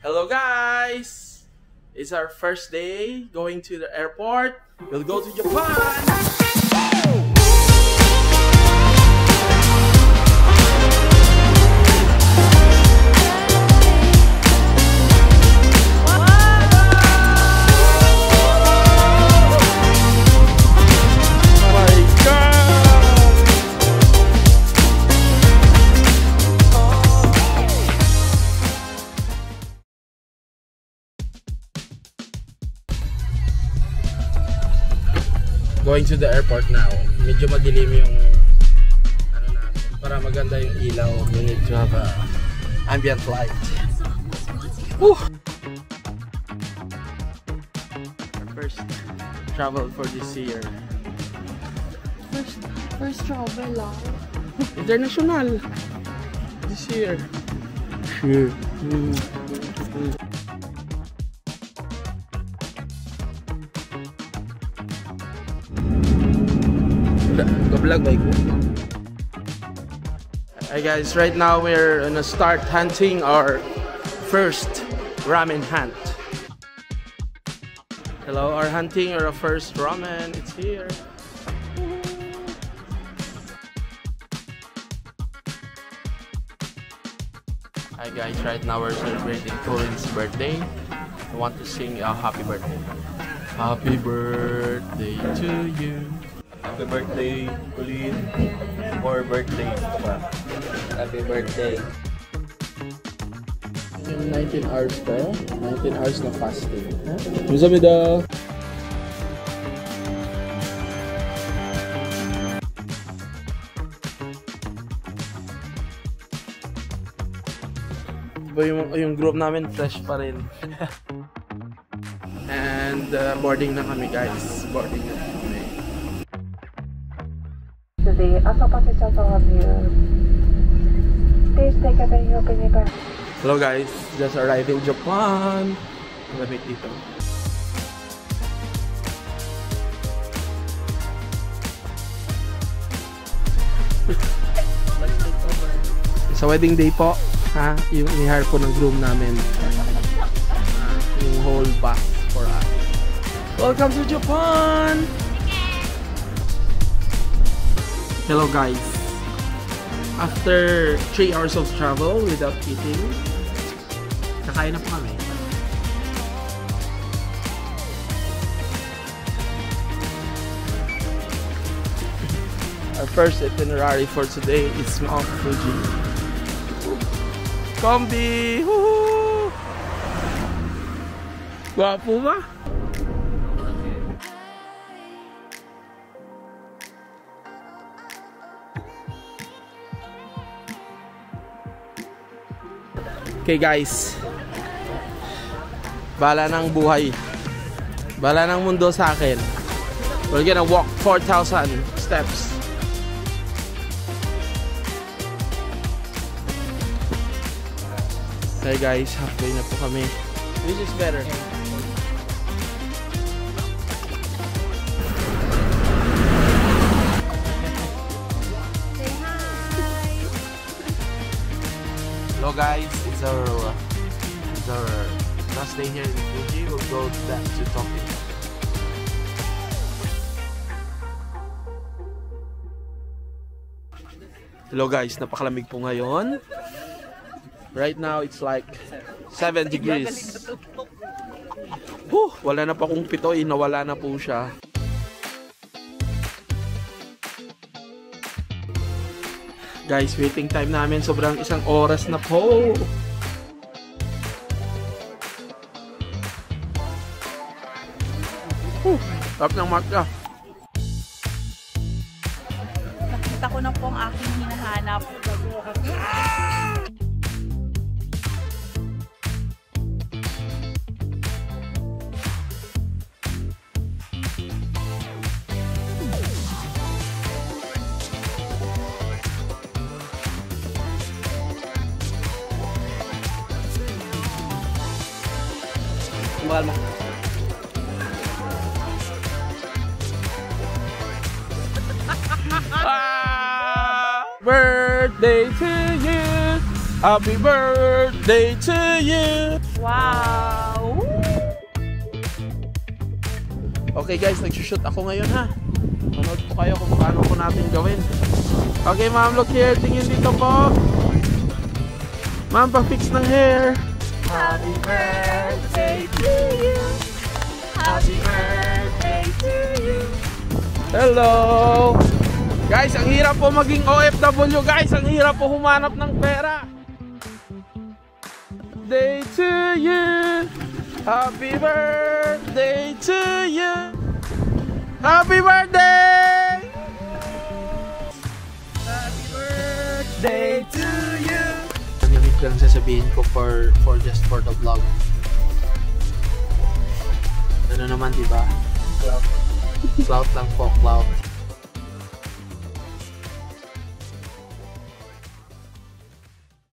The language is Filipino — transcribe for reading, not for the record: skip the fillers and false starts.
Hello guys! It's our first day going to the airport. We'll go to Japan! Going to the airport now. Medyo madilim yung ano natin para maganda yung ilaw. We need to have a ambient light. Woo! Our first travel for this year. First travel lang. International. This year. Sure. Hi guys, right now we're gonna start hunting our first ramen hunt. Hello, our hunting our first ramen, it's here. Hi guys, right now we're celebrating Corin's birthday. I want to sing a happy birthday. Happy birthday to you. Happy birthday, Colin. More birthday pa. Happy birthday. 19 hours pa. 19 hours na fasting. 감사합니다. Yung group namin fresh pa rin. And boarding na kami guys. Boarding na kami. The Aso passenger of you. Please take a venue open. Hello guys, just arrived in Japan. Lamig dito. Sa wedding day po, ha? Yung i-hire po ng groom namin. Yung whole bus for us. Welcome to Japan! Hello guys, after 3 hours of travel without eating, kakain na po kami. Our first itinerary for today is Mount Fuji. Kombi! Woohoo! Gwapo ba? Okay guys, bala ng buhay, bala ng mundo sa akin. We're gonna walk 4,000 steps. Okay guys, halfway na po kami. Which is better? Hello guys, it's our last day here in Fuji. We'll go back to Tokyo. Hello guys, napakalamig po ngayon. Right now it's like 7 degrees. Wala na pa akong pitoy, nawala na po siya. Guys, waiting time namin sobrang 1 oras na po. Tap ng marka. Nakita ko na po ang aking hinahanap. Mahal mo. Birthday to you. Happy birthday to you. Wow! Okay guys, nag-shoot ako ngayon ha. Manood po kayo kung paano po natin gawin. Okay ma'am, look here. Tingin dito po. Ma'am, pa-fix ng hair. Happy birthday to you! Happy birthday to you! Hello! Guys, ang hirap po maging OFW guys. Ang hirap po humanap ng pera. Day to you. Happy birthday to you. Happy birthday! Happy birthday to you. Namimit ko lang sasabihin ko for the vlog. Ano naman, diba? Clout lang po, clout.